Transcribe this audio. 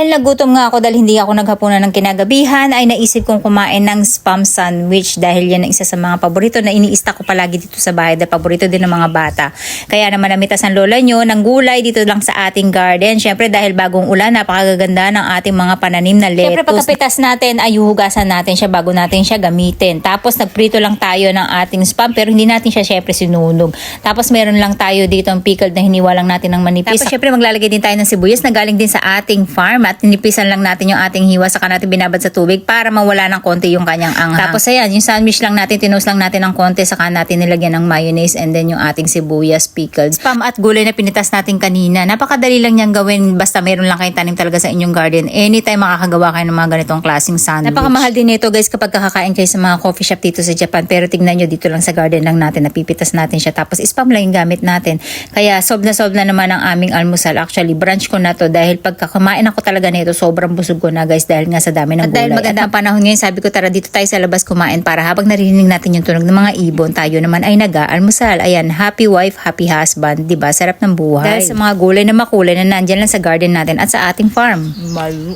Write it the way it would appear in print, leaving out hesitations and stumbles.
Dahil nagutom nga ako dahil hindi ako naghapunan ng kinagabihan, ay naisip kong kumain ng spam sandwich dahil yan ang isa sa mga paborito na iniista ko palagi dito sa bahay dahil paborito din ng mga bata. Kaya naman namitas ang lola nyo ng gulay dito lang sa ating garden. Syempre dahil bagong ulan, napakaganda ng ating mga pananim na lettuce. Syempre pagkapitas natin ay huhugasan natin siya bago natin siya gamitin. Tapos nagprito lang tayo ng ating spam pero hindi natin siya syempre sinunog. Tapos meron lang tayo dito ang pickled na hiniwa lang natin ng manipis. Tapos syempre maglalagay din tayo ng sibuyas na galing din sa ating farm at tinipisan lang natin yung ating hiwa saka natin binabad sa tubig para mawala ng konti yung kanyang anghang. Tapos ayan, yung sandwich lang natin, tinose lang natin ng konti saka natin nilagyan ng mayonnaise and then yung ating sibuyas pickled. Spam at gulay na pinitas natin kanina. Napakadali lang niyang gawin basta meron lang kayong tanim talaga sa inyong garden. Anytime makakagawa kayo ng mga ganitong klaseng sandwich. Napakamahal din nito guys kapag kakakain kayo sa mga coffee shop dito sa Japan. Pero tignan nyo dito lang sa garden lang natin, napipitas natin siya. Tapos spam lang yung gamit natin. Kaya solve na naman ang aming almusal. Actually, brunch ko na to dahil pagka kumain ako talaga nito, sobrang busog ko na guys dahil nga sa dami ng gulay. At dahil maganda ang panahon ngayon, sabi ko tara dito tayo sa labas kumain para habang narinig natin yung tunog ng mga ibon, tayo naman ay nag-aalmusal. Ayan, happy wife, happy husband, diba? Sarap ng buhay. Dahil sa mga gulay na makulay na nandyan lang sa garden natin at sa ating farm. Malu.